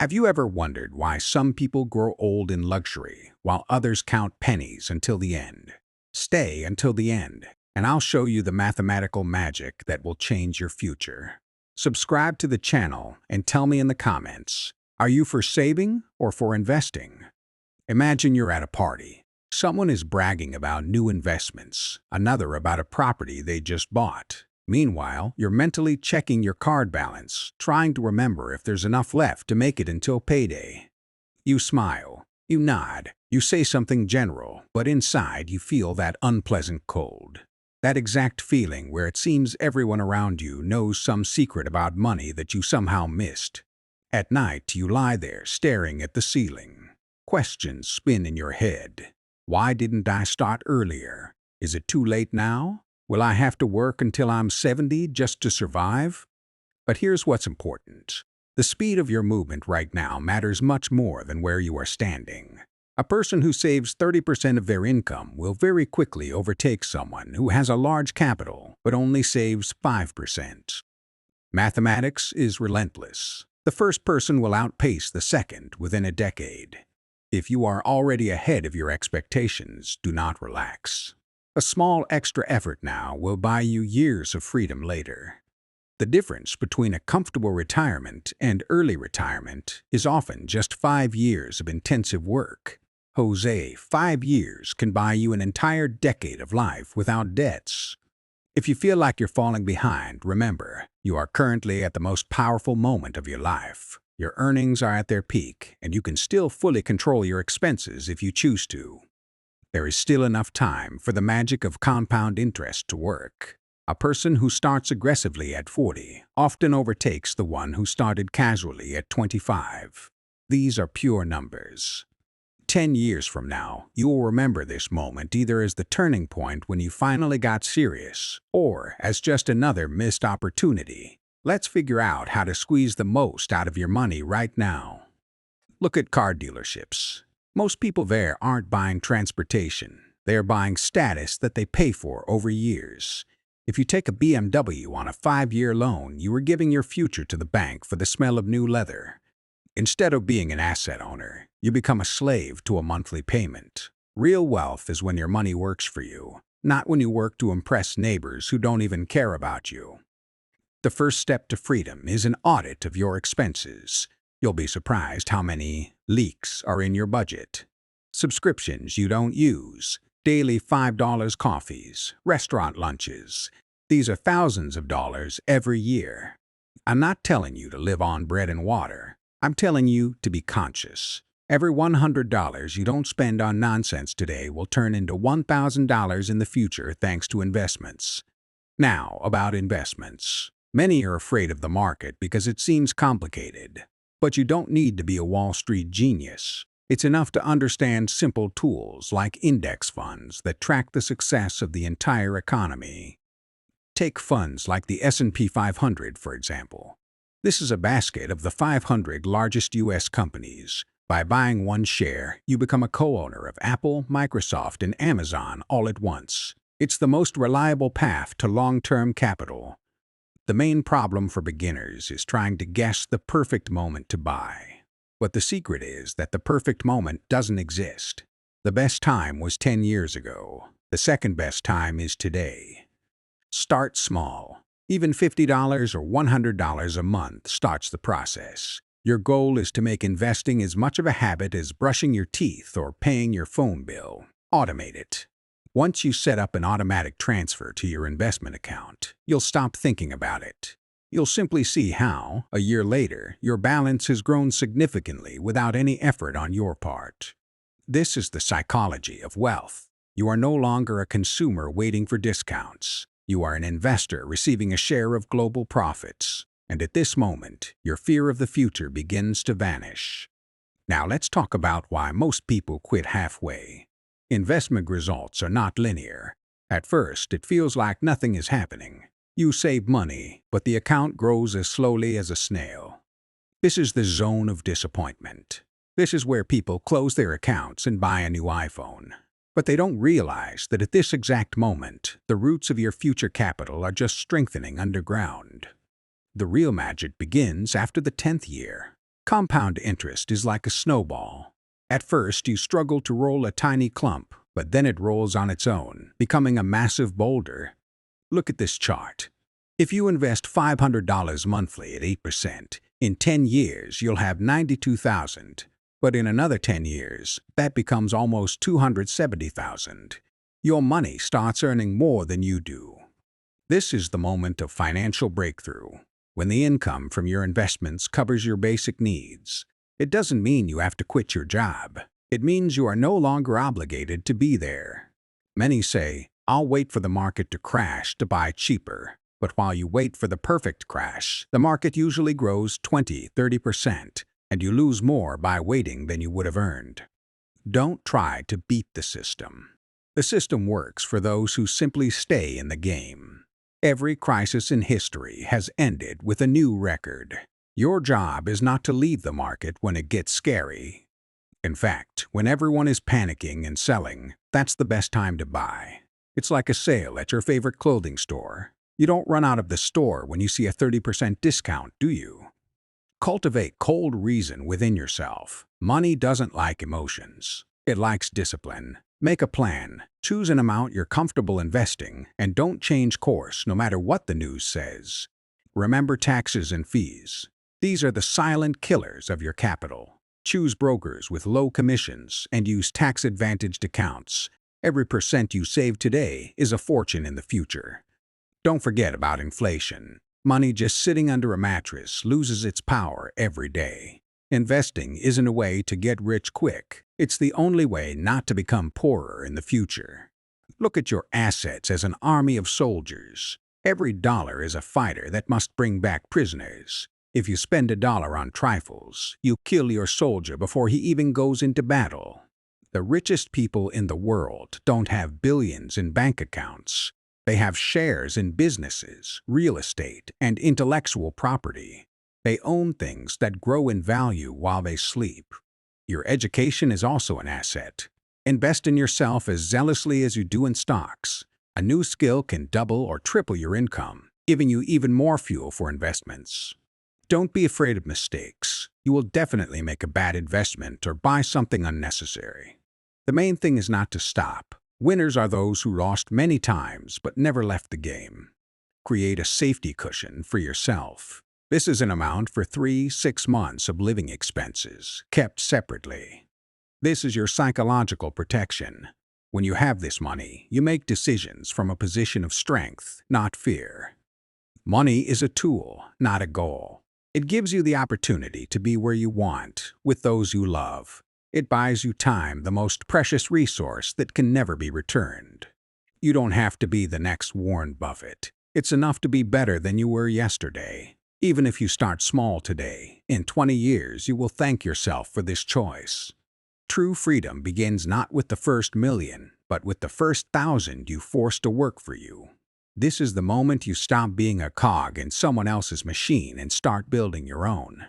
Have you ever wondered why some people grow old in luxury while others count pennies until the end? Stay until the end, and I'll show you the mathematical magic that will change your future. Subscribe to the channel and tell me in the comments, are you for saving or for investing? Imagine you're at a party. Someone is bragging about new investments, another about a property they just bought. Meanwhile, you're mentally checking your card balance, trying to remember if there's enough left to make it until payday. You smile, you nod, you say something general, but inside you feel that unpleasant cold. That exact feeling where it seems everyone around you knows some secret about money that you somehow missed. At night, you lie there staring at the ceiling. Questions spin in your head. Why didn't I start earlier? Is it too late now? Will I have to work until I'm 70 just to survive? But here's what's important. The speed of your movement right now matters much more than where you are standing. A person who saves 30% of their income will very quickly overtake someone who has a large capital but only saves 5%. Mathematics is relentless. The first person will outpace the second within a decade. If you are already ahead of your expectations, do not relax. A small extra effort now will buy you years of freedom later. The difference between a comfortable retirement and early retirement is often just 5 years of intensive work. Jose, 5 years can buy you an entire decade of life without debts. If you feel like you're falling behind, remember, you are currently at the most powerful moment of your life. Your earnings are at their peak, and you can still fully control your expenses if you choose to. There is still enough time for the magic of compound interest to work. A person who starts aggressively at 40 often overtakes the one who started casually at 25. These are pure numbers. 10 years from now, you will remember this moment either as the turning point when you finally got serious, or as just another missed opportunity. Let's figure out how to squeeze the most out of your money right now. Look at car dealerships. Most people there aren't buying transportation. They're buying status that they pay for over years. If you take a BMW on a 5-year loan, you are giving your future to the bank for the smell of new leather. Instead of being an asset owner, you become a slave to a monthly payment. Real wealth is when your money works for you, not when you work to impress neighbors who don't even care about you. The first step to freedom is an audit of your expenses. You'll be surprised how many leaks are in your budget. Subscriptions you don't use, daily $5 coffees, restaurant lunches. These are thousands of dollars every year. I'm not telling you to live on bread and water. I'm telling you to be conscious. Every $100 you don't spend on nonsense today will turn into $1,000 in the future thanks to investments. Now, about investments. Many are afraid of the market because it seems complicated. But you don't need to be a Wall Street genius. It's enough to understand simple tools like index funds that track the success of the entire economy. Take funds like the S&P 500, for example. This is a basket of the 500 largest U.S. companies. By buying one share, you become a co-owner of Apple, Microsoft, and Amazon all at once. It's the most reliable path to long-term capital. The main problem for beginners is trying to guess the perfect moment to buy. But the secret is that the perfect moment doesn't exist. The best time was 10 years ago. The second best time is today. Start small. Even $50 or $100 a month starts the process. Your goal is to make investing as much of a habit as brushing your teeth or paying your phone bill. Automate it. Once you set up an automatic transfer to your investment account, you'll stop thinking about it. You'll simply see how, a year later, your balance has grown significantly without any effort on your part. This is the psychology of wealth. You are no longer a consumer waiting for discounts. You are an investor receiving a share of global profits. And at this moment, your fear of the future begins to vanish. Now let's talk about why most people quit halfway. Investment results are not linear. At first, it feels like nothing is happening. You save money, but the account grows as slowly as a snail. This is the zone of disappointment. This is where people close their accounts and buy a new iPhone. But they don't realize that at this exact moment, the roots of your future capital are just strengthening underground. The real magic begins after the 10th year. Compound interest is like a snowball. At first, you struggle to roll a tiny clump, but then it rolls on its own, becoming a massive boulder. Look at this chart. If you invest $500 monthly at 8%, in 10 years you'll have $92,000. But in another 10 years, that becomes almost $270,000. Your money starts earning more than you do. This is the moment of financial breakthrough, when the income from your investments covers your basic needs. It doesn't mean you have to quit your job. It means you are no longer obligated to be there. Many say, "I'll wait for the market to crash to buy cheaper." But while you wait for the perfect crash, the market usually grows 20–30%, and you lose more by waiting than you would have earned. Don't try to beat the system. The system works for those who simply stay in the game. Every crisis in history has ended with a new record. Your job is not to leave the market when it gets scary. In fact, when everyone is panicking and selling, that's the best time to buy. It's like a sale at your favorite clothing store. You don't run out of the store when you see a 30% discount, do you? Cultivate cold reason within yourself. Money doesn't like emotions. It likes discipline. Make a plan, choose an amount you're comfortable investing, and don't change course no matter what the news says. Remember taxes and fees. These are the silent killers of your capital. Choose brokers with low commissions and use tax-advantaged accounts. Every percent you save today is a fortune in the future. Don't forget about inflation. Money just sitting under a mattress loses its power every day. Investing isn't a way to get rich quick. It's the only way not to become poorer in the future. Look at your assets as an army of soldiers. Every dollar is a fighter that must bring back prisoners. If you spend $1 on trifles, you kill your soldier before he even goes into battle. The richest people in the world don't have billions in bank accounts. They have shares in businesses, real estate, and intellectual property. They own things that grow in value while they sleep. Your education is also an asset. Invest in yourself as zealously as you do in stocks. A new skill can double or triple your income, giving you even more fuel for investments. Don't be afraid of mistakes. You will definitely make a bad investment or buy something unnecessary. The main thing is not to stop. Winners are those who lost many times but never left the game. Create a safety cushion for yourself. This is an amount for 3–6 months of living expenses, kept separately. This is your psychological protection. When you have this money, you make decisions from a position of strength, not fear. Money is a tool, not a goal. It gives you the opportunity to be where you want, with those you love. It buys you time, the most precious resource that can never be returned. You don't have to be the next Warren Buffett. It's enough to be better than you were yesterday. Even if you start small today, in 20 years you will thank yourself for this choice. True freedom begins not with the first million, but with the first 1,000 you forced to work for you. This is the moment you stop being a cog in someone else's machine and start building your own.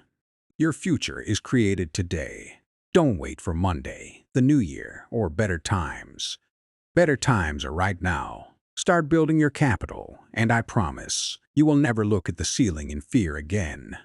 Your future is created today. Don't wait for Monday, the new year, or better times. Better times are right now. Start building your capital, and I promise, you will never look at the ceiling in fear again.